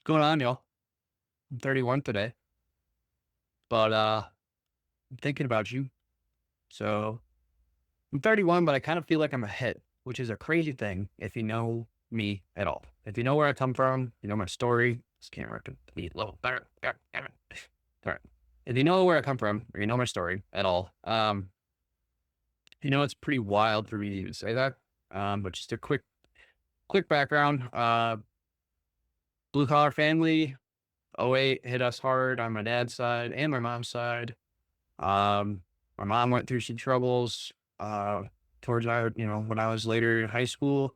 Going on, y'all? I'm 31 today, but I'm thinking about you. So I'm 31, but I kind of feel like I'm ahead, which is a crazy thing if you know me at all. If you know where I come from, you know my story. This camera could be a little better. All right. If you know where I come from, or you know my story at all, you know it's pretty wild for me to even say that. But just a quick background. Blue collar family. '08 hit us hard on my dad's side and my mom's side. Um, my mom went through some troubles, uh, towards when I was later in high school.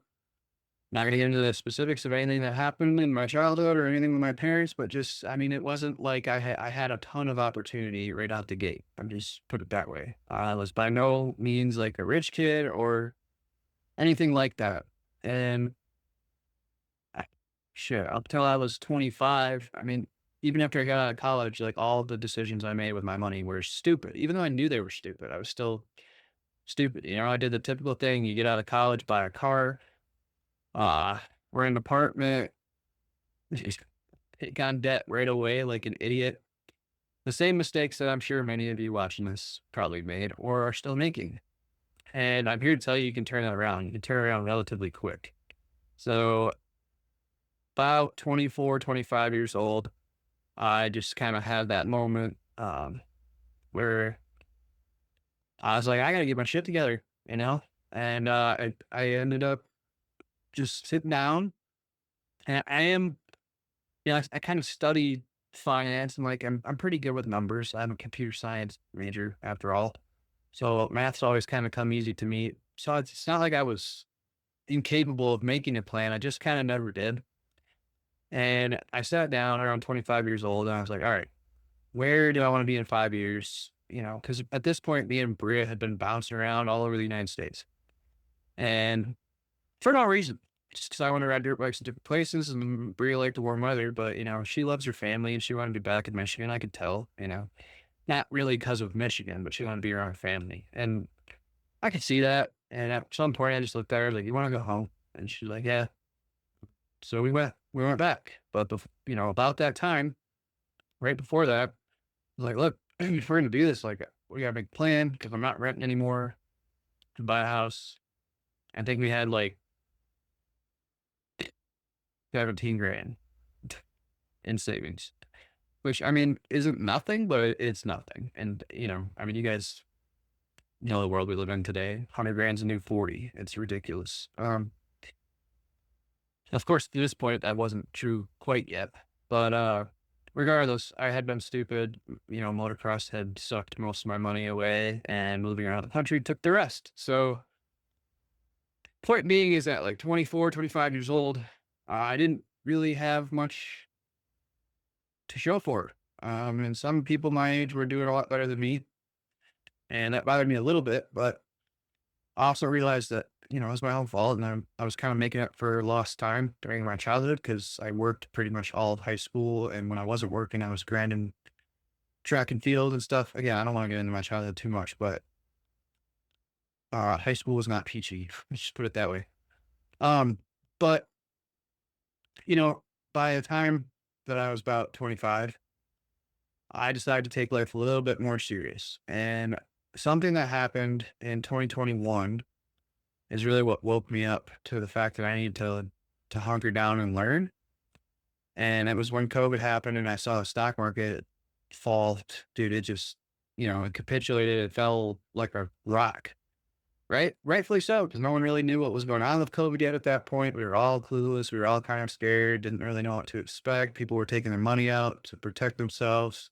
Not gonna get into the specifics of anything that happened in my childhood or anything with my parents, but just, I mean, it wasn't like I had a ton of opportunity right out the gate. I'm just put it that way. I was by no means like a rich kid or anything like that. And I, shit, up till I was 25, I mean, even after I got out of college, like all the decisions I made with my money were stupid. Even though I knew they were stupid, I was still stupid. You know, I did the typical thing. You get out of college, buy a car, rent an apartment, take on debt right away like an idiot. The same mistakes that I'm sure many of you watching this probably made or are still making. And I'm here to tell you, you can turn that around. You can turn it around relatively quick. So about 24, 25 years old, I just kind of had that moment where I was like, I got to get my shit together, you know? And I ended up just sitting down. And I am, yeah, I kind of studied finance and like I'm pretty good with numbers. I'm a computer science major after all. So math's always kind of come easy to me. So it's not like I was incapable of making a plan. I just kind of never did. And I sat down around 25 years old and I was like, all right, where do I want to be in 5 years? You know, because at this point, me and Bria had been bouncing around all over the United States. And for no reason. Just because I want to ride dirt bikes in different places and Bria liked the warm weather, but, you know, she loves her family and she wanted to be back in Michigan. I could tell, you know, not really because of Michigan, but she wanted to be around her family. And I could see that. And at some point, I just looked at her like, you want to go home? And she's like, yeah. So we went back. But, you know, about that time, right before that, I was like, look, if we're going to do this, like, we got to make a plan because I'm not renting anymore to buy a house. I think we had like 17 grand in savings. Which, I mean, isn't nothing, but it's nothing. And, you know, I mean, you guys know the world we live in today. 100 grand's a new 40. It's ridiculous. Of course, to this point, that wasn't true quite yet. But regardless, I had been stupid. You know, motocross had sucked most of my money away, and moving around the country took the rest. So, point being is that like 24, 25 years old, I didn't really have much to show for it. And some people my age were doing a lot better than me. And that bothered me a little bit, but I also realized that, you know, it was my own fault. And I was kind of making up for lost time during my childhood because I worked pretty much all of high school. And when I wasn't working, I was grinding track and field and stuff. Again, I don't want to get into my childhood too much, but high school was not peachy. Let's just put it that way. Um, but, you know, by the time that I was about 25, I decided to take life a little bit more serious. And something that happened in 2021 is really what woke me up to the fact that I need to hunker down and learn. And it was when COVID happened and I saw the stock market fall. Dude, it just, you know, it capitulated. It fell like a rock. Right? Rightfully so, because no one really knew what was going on with COVID yet at that point. We were all clueless. We were all kind of scared, didn't really know what to expect. People were taking their money out to protect themselves.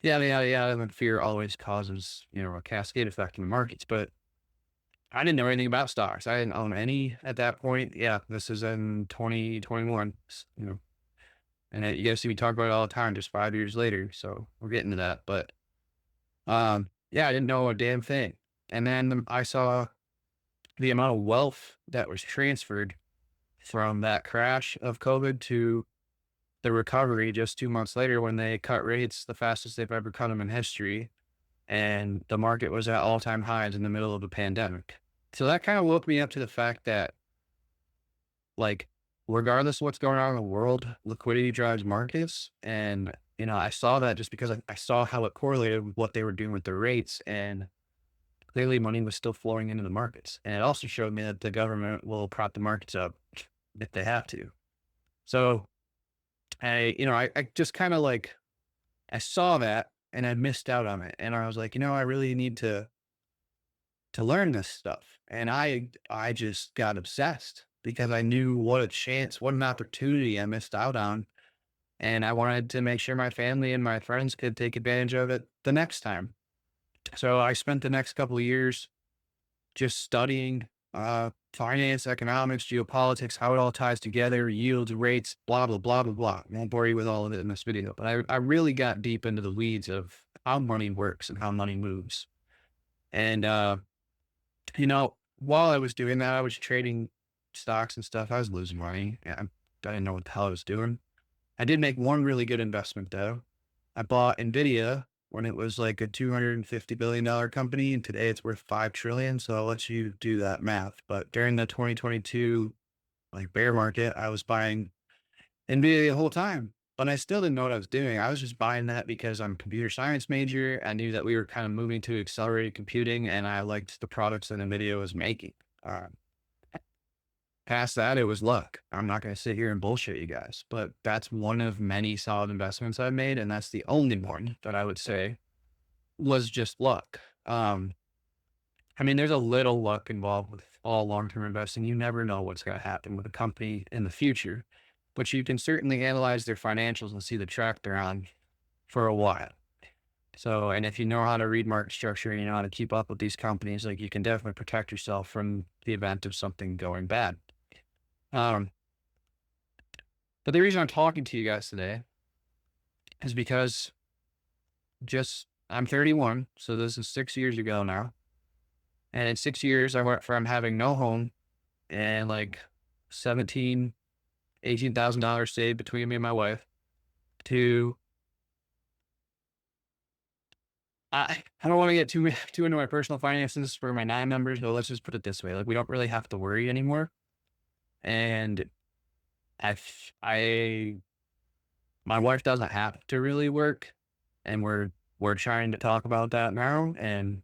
Yeah, yeah, yeah. And then fear always causes, you know, a cascade effect in the markets. But I didn't know anything about stocks. I didn't own any at that point. Yeah, this is in 2021, you know, and you guys see me talk about it all the time just 5 years later. So we're getting to that. But yeah, I didn't know a damn thing. And then I saw the amount of wealth that was transferred from that crash of COVID to the recovery just 2 months later when they cut rates the fastest they've ever cut them in history. And the market was at all time highs in the middle of a pandemic. So that kind of woke me up to the fact that, like, regardless of what's going on in the world, liquidity drives markets. And, I saw that just because I saw how it correlated with what they were doing with their rates. And clearly money was still flowing into the markets. And it also showed me that the government will prop the markets up if they have to. So I just kind of like, I saw that and I missed out on it. And I was like, I really need to learn this stuff. And I just got obsessed because I knew what a chance, what an opportunity I missed out on. And I wanted to make sure my family and my friends could take advantage of it the next time. So I spent the next couple of years just studying finance, economics, geopolitics, how it all ties together, yields, rates, blah, blah, blah, blah, blah. I won't bore you with all of it in this video, but I really got deep into the weeds of how money works and how money moves. And, while I was doing that, I was trading stocks and stuff. I was losing money. I didn't know what the hell I was doing. I did make one really good investment though. I bought Nvidia when it was like a $250 billion company, and today it's worth 5 trillion. So I'll let you do that math. But during the 2022 like bear market, I was buying Nvidia the whole time, but I still didn't know what I was doing. I was just buying that because I'm a computer science major. I knew that we were kind of moving to accelerated computing, and I liked the products that Nvidia was making. Uh, Past that, it was luck. I'm not going to sit here and bullshit you guys, but that's one of many solid investments I've made. And that's the only one that I would say was just luck. There's a little luck involved with all long-term investing. You never know what's going to happen with a company in the future, but you can certainly analyze their financials and see the track they're on for a while. So, and if you know how to read market structure and you know how to keep up with these companies, like you can definitely protect yourself from the event of something going bad. Um, but the reason I'm talking to you guys today is because I'm 31. So this is 6 years ago now. And in 6 years, I went from having no home and like $18,000 saved between me and my wife to, I don't want to get too into my personal finances for my 9 members, but let's just put it this way. Like we don't really have to worry anymore. And I my wife doesn't have to really work, and we're trying to talk about that now, and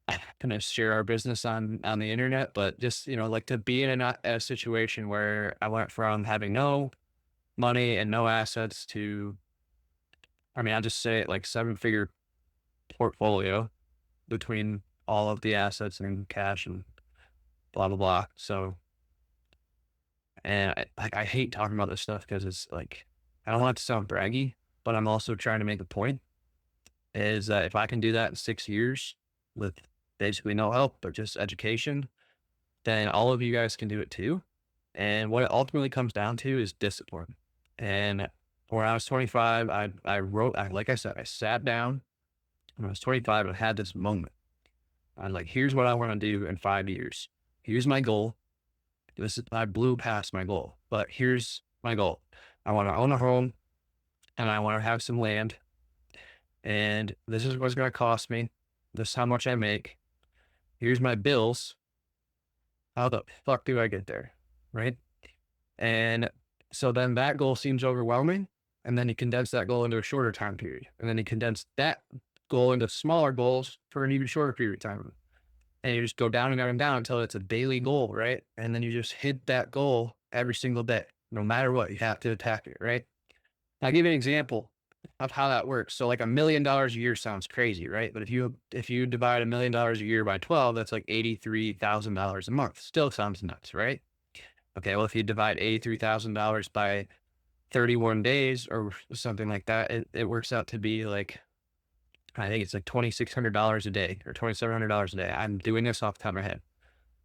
I'm gonna share our business on the internet. But just like to be in a situation where I went from having no money and no assets to, I'll just say it, like 7-figure portfolio between all of the assets and cash and blah blah blah. So, and I hate talking about this stuff because it's like I don't want it to sound braggy, but I'm also trying to make a point is that if I can do that in 6 years with basically no help but just education, then all of you guys can do it too. And what it ultimately comes down to is discipline. And when I was 25, like I said, I sat down when I was 25 and I had this moment. I'm like, here's what I want to do in 5 years. Here's my goal. I blew past my goal, but here's my goal. I want to own a home and I want to have some land. And this is what's going to cost me. This is how much I make. Here's my bills. How the fuck do I get there? Right. And so then that goal seems overwhelming. And then you condense that goal into a shorter time period. And then you condense that goal into smaller goals for an even shorter period of time. And you just go down and down and down until it's a daily goal, right? And then you just hit that goal every single day. No matter what, you have to attack it, right? I'll give you an example of how that works. So like $1 million a year sounds crazy, right? But if you divide $1 million a year by 12, that's like $83,000 a month. Still sounds nuts, right? Okay, well, if you divide $83,000 by 31 days or something like that, it works out to be like, I think it's like $2,600 a day or $2,700 a day. I'm doing this off the top of my head.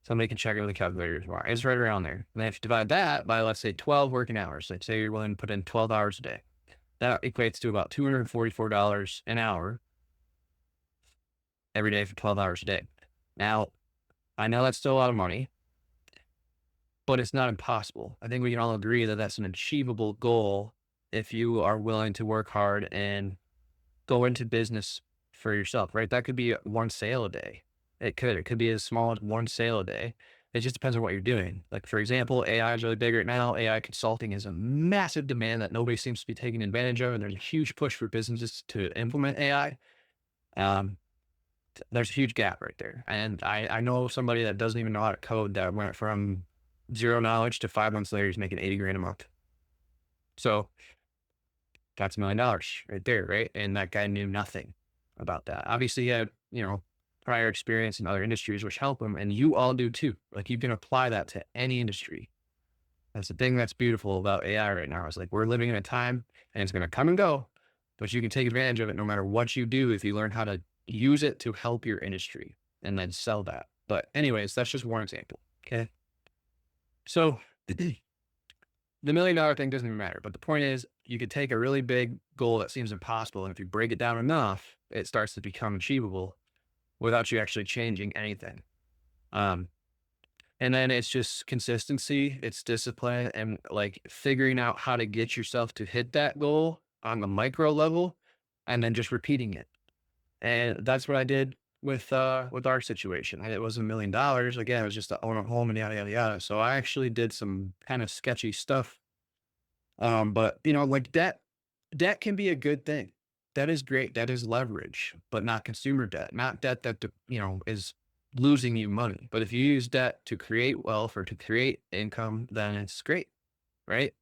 Somebody can check it with a calculator as well. It's right around there. And then if you divide that by, let's say, 12 working hours, let's say you're willing to put in 12 hours a day. That equates to about $244 an hour every day for 12 hours a day. Now, I know that's still a lot of money, but it's not impossible. I think we can all agree that that's an achievable goal if you are willing to work hard and go into business for yourself, right? That could be one sale a day. It could be as small as one sale a day. It just depends on what you're doing. Like, for example, AI is really big right now. AI consulting is a massive demand that nobody seems to be taking advantage of. And there's a huge push for businesses to implement AI. Um, there's a huge gap right there. And I know somebody that doesn't even know how to code that went from zero knowledge to 5 months later, he's making 80 grand a month. So that's $1 million right there. Right. And that guy knew nothing about that. Obviously, he had, prior experience in other industries, which help him. And you all do too. Like, you can apply that to any industry. That's the thing that's beautiful about AI right now. Is like, we're living in a time and it's going to come and go, but you can take advantage of it no matter what you do if you learn how to use it to help your industry and then sell that. But anyways, that's just one example. Okay. So the $1 million thing doesn't even matter. But the point is, you could take a really big goal that seems impossible. And if you break it down enough, it starts to become achievable without you actually changing anything. Um, And then it's just consistency, it's discipline, and like figuring out how to get yourself to hit that goal on the micro level and then just repeating it. And that's what I did with our situation. It wasn't $1 million. Again, it was just to own a home and yada yada yada. So I actually did some kind of sketchy stuff. But like debt can be a good thing. That is great. That is leverage, but not consumer debt, not debt that is losing you money. But if you use debt to create wealth or to create income, then it's great, right?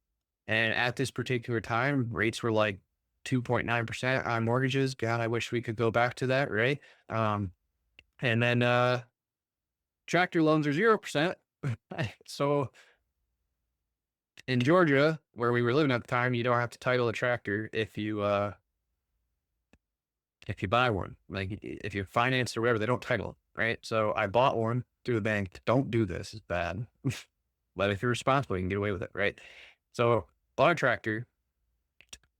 And at this particular time, rates were like 2.9% on mortgages. God, I wish we could go back to that, right? Um, and then tractor loans are 0%. So in Georgia, where we were living at the time, you don't have to title a tractor if you buy one. Like, if you finance or whatever, they don't title it, right? So I bought one through the bank. Don't do this; it's bad. But if you're responsible, you can get away with it, right? So bought a tractor,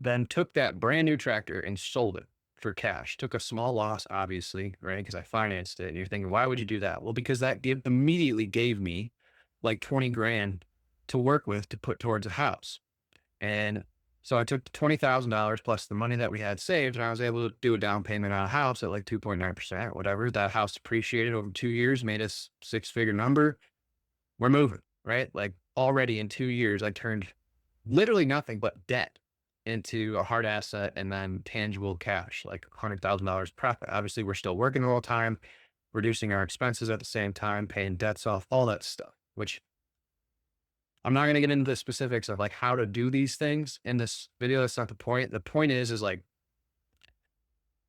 then took that brand new tractor and sold it for cash. Took a small loss, obviously, right? Because I financed it. And you're thinking, why would you do that? Well, because that immediately gave me like 20 grand to work with to put towards a house. And so I took $20,000 plus the money that we had saved, and I was able to do a down payment on a house at like 2.9%, whatever. That house appreciated over 2 years, made us six-figure number. We're moving, right? Like, already in 2 years, I turned literally nothing but debt into a hard asset and then tangible cash, like $100,000 profit. Obviously, we're still working the whole time, reducing our expenses at the same time, paying debts off, all that stuff, which I'm not going to get into the specifics of like how to do these things in this video. That's not the point. The point is like,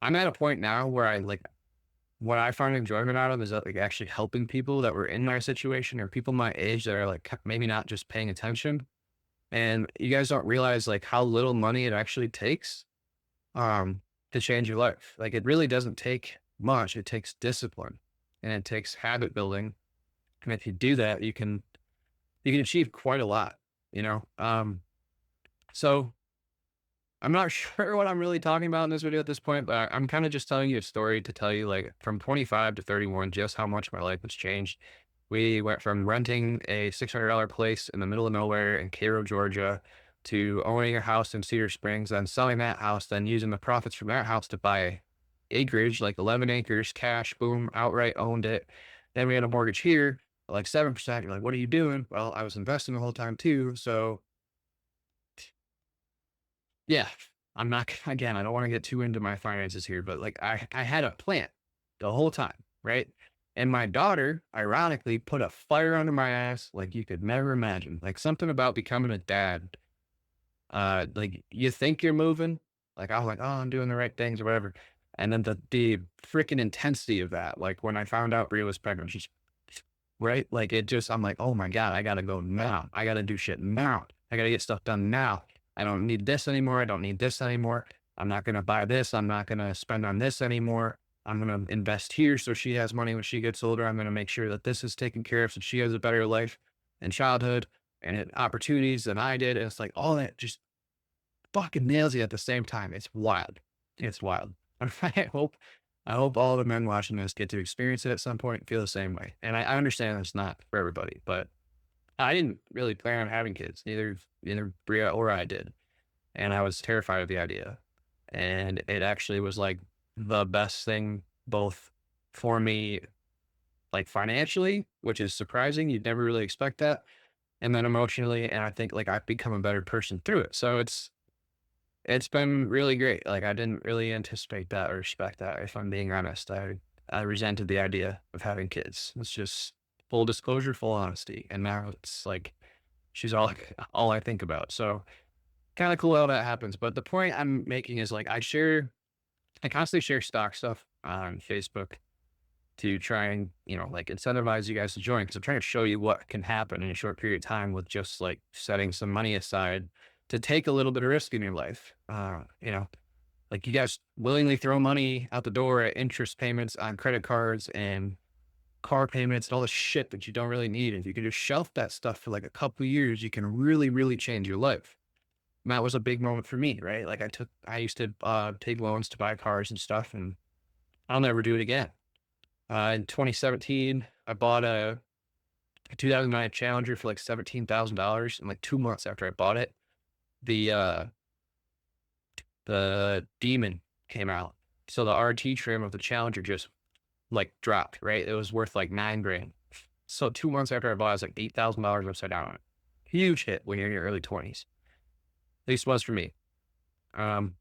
I'm at a point now where what I find enjoyment out of is that, like, actually helping people that were in my situation or people my age that are like maybe not just paying attention. And you guys don't realize like how little money it actually takes um, to change your life. Like, it really doesn't take much. It takes discipline and it takes habit building. And if you do that, you can achieve quite a lot, you know? So I'm not sure what I'm really talking about in this video at this point, but I'm kind of just telling you a story to tell you, like, from 25 to 31, just how much my life has changed. We went from renting a $600 place in the middle of nowhere in Cairo, Georgia, to owning a house in Cedar Springs, then selling that house, then using the profits from that house to buy acreage, like 11 acres, cash, boom, outright owned it. Then we had a mortgage here, like 7%. You're like, what are you doing? Well, I was investing the whole time too. So yeah, I'm not, again, I don't want to get too into my finances here, but like, I had a plan the whole time, right? And my daughter, ironically, put a fire under my ass like you could never imagine. Like, something about becoming a dad. Like, you think you're moving, like I was like, oh, I'm doing the right things or whatever. And then the freaking intensity of that, like when I found out Bria was pregnant, she's right. Like, it just, I'm like, oh my God, I gotta go now. I gotta do shit now. I gotta get stuff done now. I don't need this anymore. I don't need this anymore. I'm not going to buy this. I'm not going to spend on this anymore. I'm going to invest here so she has money when she gets older. I'm going to make sure that this is taken care of so she has a better life and childhood and opportunities than I did. And it's like all that just fucking nails you at the same time. It's wild. It's wild. I hope all the men watching this get to experience it at some point and feel the same way. And I understand it's not for everybody, but I didn't really plan on having kids. Neither Bria or I did. And I was terrified of the idea. And it actually was like the best thing both for me like financially, which is surprising. You'd never really expect that. And then emotionally, and I think like I've become a better person through it. So it's been really great. Like I didn't really anticipate that or expect that. If I'm being honest, I resented the idea of having kids. It's just full disclosure, full honesty. And now it's like she's all I think about. So kind of cool how that happens. But the point I'm making is like I constantly share stock stuff on Facebook to try and, like incentivize you guys to join. Cause I'm trying to show you what can happen in a short period of time with just like setting some money aside to take a little bit of risk in your life. Like you guys willingly throw money out the door at interest payments on credit cards and car payments and all the shit that you don't really need. If you can just shelf that stuff for like a couple of years, you can really, really change your life. And that was a big moment for me, right? Like I used to take loans to buy cars and stuff, and I'll never do it again. In 2017, I bought a 2009 Challenger for like $17,000. And like 2 months after I bought it, the the Demon came out. So the RT trim of the Challenger just like dropped, right? It was worth like 9 grand. So 2 months after I bought it, I was like $8,000 upside down on it. Huge hit when you're in your early 20s. At least was for me. Um,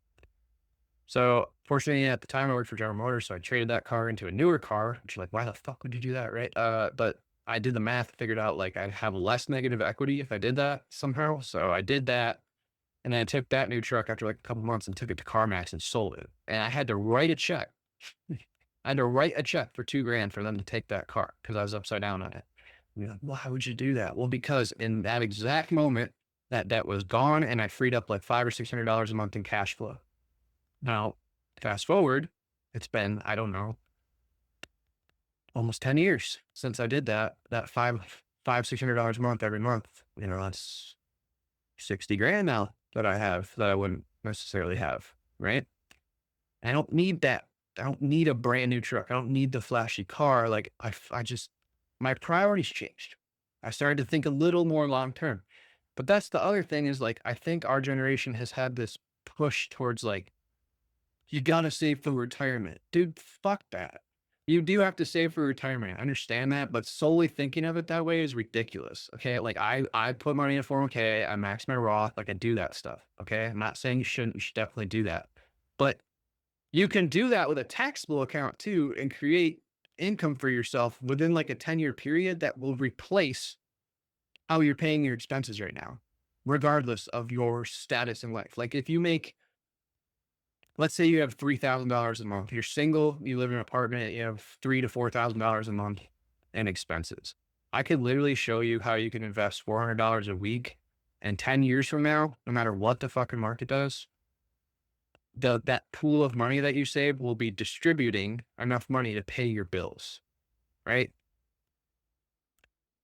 so fortunately at the time I worked for General Motors, so I traded that car into a newer car, which you're like, why the fuck would you do that? Right. But I did the math, figured out like I'd have less negative equity if I did that somehow. So I did that. And then I took that new truck after like a couple months and took it to CarMax and sold it. And I had to write a check. I had to write a check for 2 grand for them to take that car because I was upside down on it. And you're like, well, how would you do that? Well, because in that exact moment, that debt was gone and I freed up like $500 or $600 a month in cash flow. Now, fast forward, it's been, I don't know, almost 10 years since I did that. That $600 a month every month. That's 60 grand now that I have that I wouldn't necessarily have, right? I don't need that. I don't need a brand new truck. I don't need the flashy car. Like I just, my priorities changed. I started to think a little more long term. But that's the other thing is like, I think our generation has had this push towards like, you gotta save for retirement. Dude, fuck that. You do have to save for retirement. I understand that, but solely thinking of it that way is ridiculous. Okay. Like I put money in a 401k, I max my Roth, like I do that stuff. Okay. I'm not saying you shouldn't, you should definitely do that. But you can do that with a taxable account too and create income for yourself within like a 10-year period that will replace how you're paying your expenses right now, regardless of your status in life. Like if you make, let's say you have $3,000 a month. You're single, you live in an apartment, you have $3,000 to $4,000 a month in expenses. I could literally show you how you can invest $400 a week, and 10 years from now, no matter what the fucking market does, that pool of money that you save will be distributing enough money to pay your bills, right?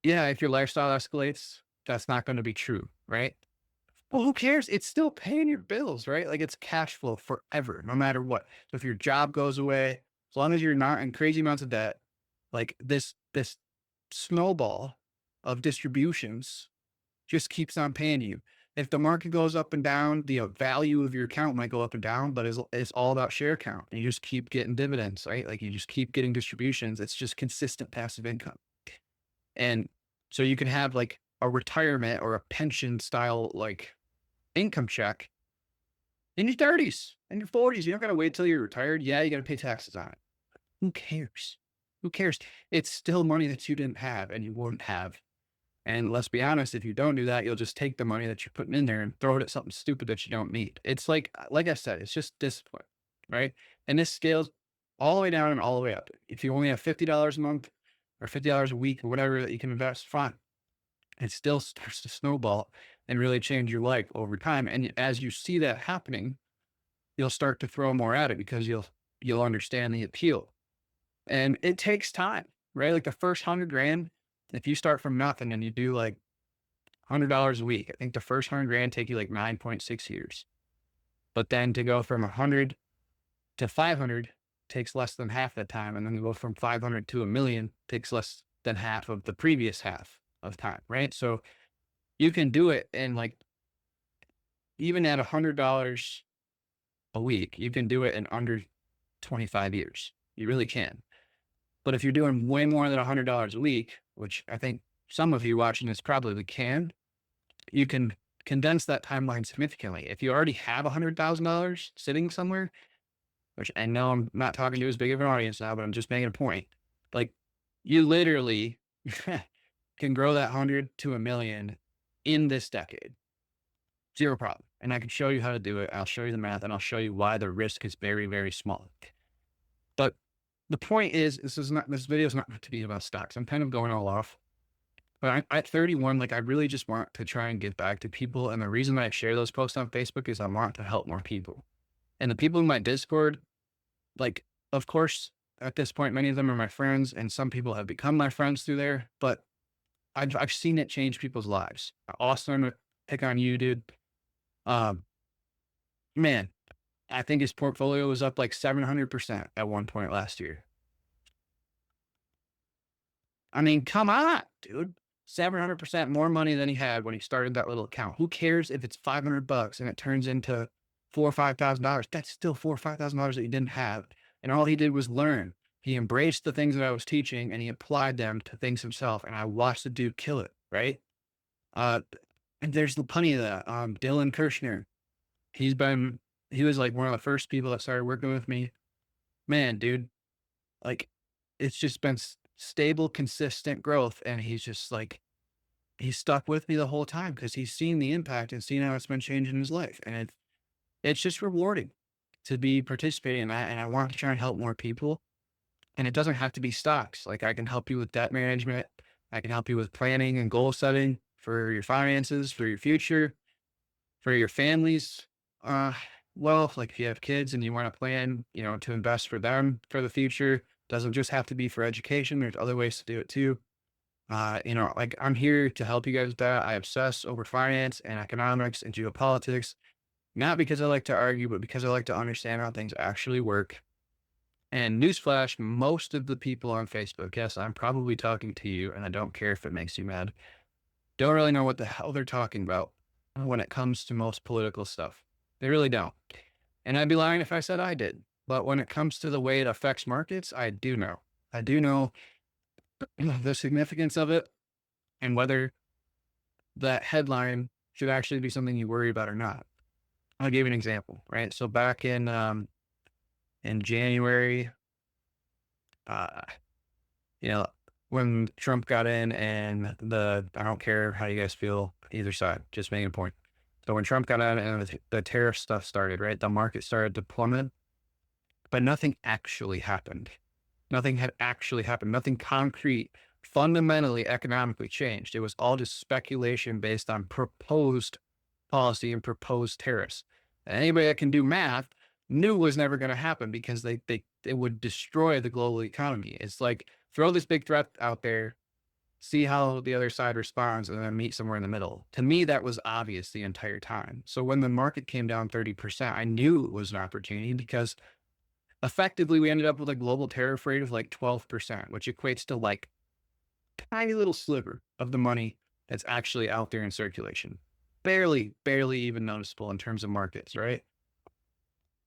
Yeah, if your lifestyle escalates, that's not going to be true, right? Well, who cares? It's still paying your bills, right? Like it's cash flow forever, no matter what. So if your job goes away, as long as you're not in crazy amounts of debt, like this snowball of distributions just keeps on paying you. If the market goes up and down, the value of your account might go up and down, but it's all about share count. And you just keep getting dividends, right? Like you just keep getting distributions. It's just consistent passive income. And so you can have like a retirement or a pension style like income check in your 30s and your 40s. You're not going to wait till you're retired. Yeah, you got to pay taxes on it. Who cares? Who cares? It's still money that you didn't have and you won't have. And let's be honest, if you don't do that, you'll just take the money that you're putting in there and throw it at something stupid that you don't need. It's like I said, it's just discipline, right? And this scales all the way down and all the way up. If you only have $50 a month or $50 a week or whatever that you can invest, fine. It still starts to snowball and really change your life over time. And as you see that happening, you'll start to throw more at it because you'll understand the appeal. And it takes time, right? Like the first 100 grand, if you start from nothing and you do like $100 a week, I think the first 100 grand take you like 9.6 years. But then to go from 100 to 500 takes less than half that time. And then to go from 500 to a million takes less than half of the previous half of time, right? So you can do it in like, even at $100 a week, you can do it in under 25 years. You really can. But if you're doing way more than $100 a week, which I think some of you watching this probably can, you can condense that timeline significantly. If you already have $100,000 sitting somewhere, which I know I'm not talking to as big of an audience now, but I'm just making a point. Like, you literally can grow that 100 to a million in this decade. Zero problem. And I can show you how to do it. I'll show you the math and I'll show you why the risk is very, very small. But the point is, this video is not meant to be about stocks. I'm kind of going all off. But at 31, like, I really just want to try and give back to people. And the reason I share those posts on Facebook is I want to help more people. And the people in my Discord, like, of course, at this point, many of them are my friends, and some people have become my friends through there. But I've seen it change people's lives. Austin, pick on you, dude. Man, I think his portfolio was up like 700% at one point last year. I mean, come on, dude. 700% more money than he had when he started that little account. Who cares if it's $500 and it turns into $4,000 or $5,000? That's still $4,000 or $5,000 that he didn't have. And all he did was learn. He embraced the things that I was teaching and he applied them to things himself. And I watched the dude kill it, right? And there's plenty of that. Dylan Kirshner, he was like one of the first people that started working with me. Man, dude, like, it's just been stable, consistent growth. And he's just like, he's stuck with me the whole time because he's seen the impact and seen how it's been changing his life. And it's just rewarding to be participating in that. And I want to try and help more people. And it doesn't have to be stocks. Like, I can help you with debt management. I can help you with planning and goal setting for your finances, for your future, for your families. Well, like, if you have kids and you want to plan, to invest for them for the future, doesn't just have to be for education. There's other ways to do it too. Like, I'm here to help you guys with that. I obsess over finance and economics and geopolitics, not because I like to argue, but because I like to understand how things actually work. And newsflash, most of the people on Facebook, yes, I'm probably talking to you, and I don't care if it makes you mad, don't really know what the hell they're talking about when it comes to most political stuff. They really don't. And I'd be lying if I said I did. But when it comes to the way it affects markets, I do know. I do know the significance of it and whether that headline should actually be something you worry about or not. I'll give you an example, right? So back in January, when Trump got in and I don't care how you guys feel, either side, just making a point. So when Trump got in and the tariff stuff started, right, the market started to plummet, but nothing actually happened. Nothing had actually happened. Nothing concrete, fundamentally, economically changed. It was all just speculation based on proposed policy and proposed tariffs. And anybody that can do math knew it was never going to happen because it would destroy the global economy. It's like, throw this big threat out there, see how the other side responds, and then meet somewhere in the middle. To me, that was obvious the entire time. So when the market came down 30%, I knew it was an opportunity because effectively we ended up with a global tariff rate of like 12%, which equates to like a tiny little sliver of the money that's actually out there in circulation. Barely even noticeable in terms of markets, right?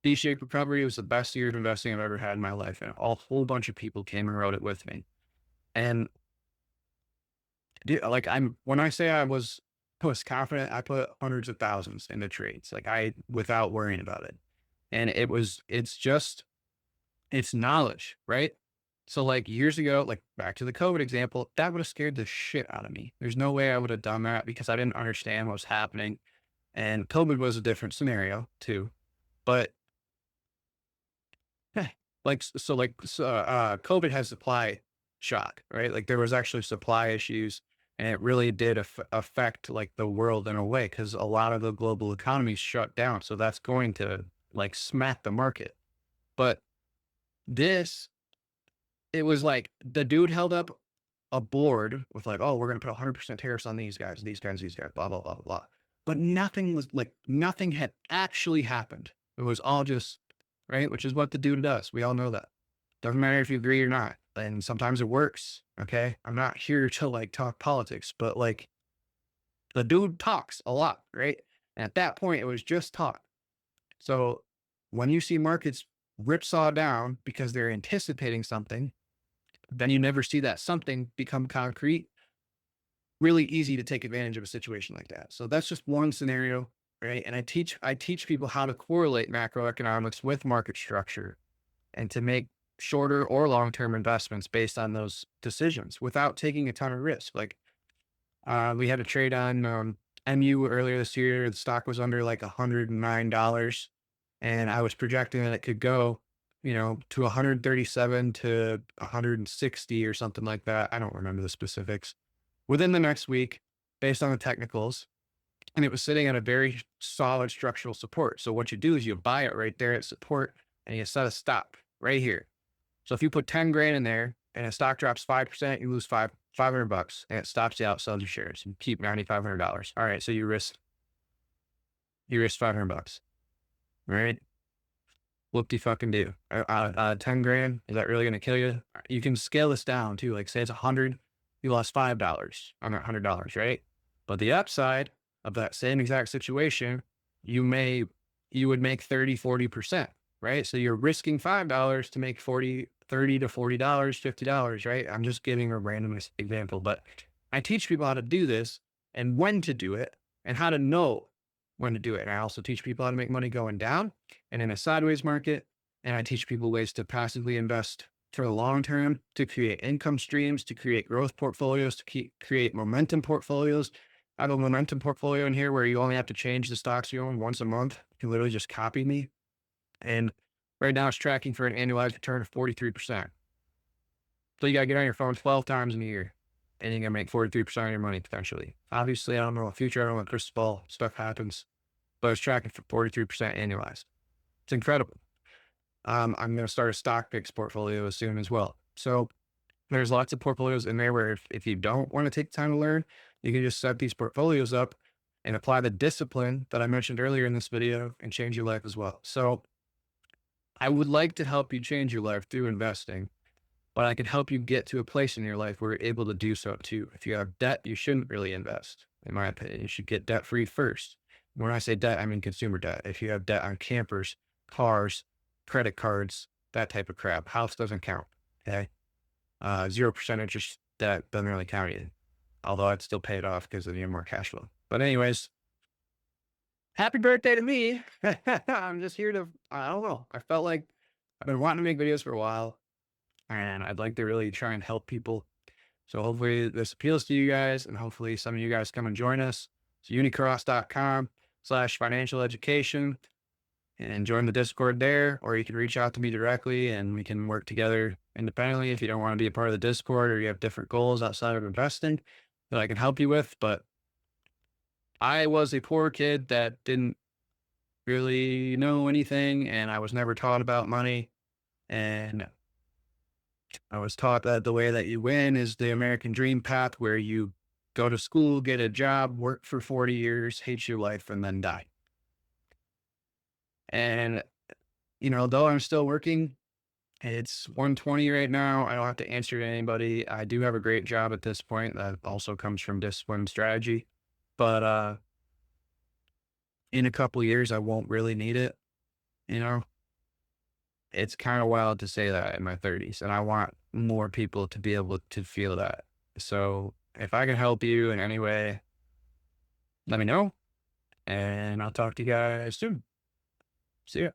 V-shaped recovery was the best year of investing I've ever had in my life. And a whole bunch of people came and wrote it with me. And like, when I say I was confident, I put hundreds of thousands into trades, like, without worrying about it. And it's knowledge, right? So like years ago, like back to the COVID example, that would have scared the shit out of me. There's no way I would have done that because I didn't understand what was happening. And COVID was a different scenario too. But COVID has supply shock, right? Like, there was actually supply issues and it really did affect like the world in a way because a lot of the global economies shut down. So that's going to like smack the market. But it was like the dude held up a board with like, oh, we're going to put 100% tariffs on these guys, blah, blah, blah, blah. But nothing had actually happened. It was all just, right? Which is what the dude does. We all know that. Doesn't matter if you agree or not. And sometimes it works. Okay. I'm not here to like talk politics, but like, the dude talks a lot, right? And at that point, it was just talk. So when you see markets ripsaw down because they're anticipating something, then you never see that something become concrete. Really easy to take advantage of a situation like that. So that's just one scenario, right? And I teach people how to correlate macroeconomics with market structure and to make shorter or long-term investments based on those decisions without taking a ton of risk. Like we had a trade on MU earlier this year. The stock was under like $109, and I was projecting that it could go, to 137 to 160 or something like that. I don't remember the specifics within the next week based on the technicals. And it was sitting at a very solid structural support. So what you do is you buy it right there at support and you set a stop right here. So if you put 10 grand in there and a stock drops 5%, you lose 500 bucks and it stops you out, sells your shares and keep $9,500. All right. So you risk 500 bucks, right? Whoop de fucking do. 10 grand. Is that really going to kill you? You can scale this down too. Like say it's 100, you lost $5 on that $100, right? But the upside of that same exact situation, you would make 30-40%, right? So you're risking $5 to make 30 to $40, $50, right? I'm just giving a random example, but I teach people how to do this and when to do it and how to know when to do it. And I also teach people how to make money going down and in a sideways market. And I teach people ways to passively invest for the long term, to create income streams, to create growth portfolios, to create momentum portfolios. I have a momentum portfolio in here where you only have to change the stocks you own once a month. You can literally just copy me. And right now it's tracking for an annualized return of 43%. So you got to get on your phone 12 times in a year and you're going to make 43% of your money potentially. Obviously, I don't know the future. I don't know what crystal ball stuff happens, but it's tracking for 43% annualized. It's incredible. I'm going to start a stock picks portfolio as soon as well. So there's lots of portfolios in there where if you don't want to take time to learn, you can just set these portfolios up and apply the discipline that I mentioned earlier in this video and change your life as well. So I would like to help you change your life through investing, but I can help you get to a place in your life where you're able to do so too. If you have debt, you shouldn't really invest. In my opinion, you should get debt free first. When I say debt, I mean consumer debt. If you have debt on campers, cars, credit cards, that type of crap, house doesn't count. Okay. 0% interest debt doesn't really count either. Although I'd still pay it off because of the more cash flow. But anyways, happy birthday to me. I'm just here to, I don't know. I felt like I've been wanting to make videos for a while and I'd like to really try and help people. So hopefully this appeals to you guys and hopefully some of you guys come and join us. It's unicross.com/financial education and join the Discord there, or you can reach out to me directly and we can work together independently if you don't want to be a part of the Discord or you have different goals outside of investing that I can help you with. But I was a poor kid that didn't really know anything and I was never taught about money. And I was taught that the way that you win is the American dream path where you go to school, get a job, work for 40 years, hate your life, and then die. And, though I'm still working, it's 1:20 right now. I don't have to answer to anybody. I do have a great job at this point. That also comes from discipline strategy. But in a couple of years, I won't really need it. You know, it's kind of wild to say that in my 30s, and I want more people to be able to feel that. So if I can help you in any way, let me know, and I'll talk to you guys soon. See ya.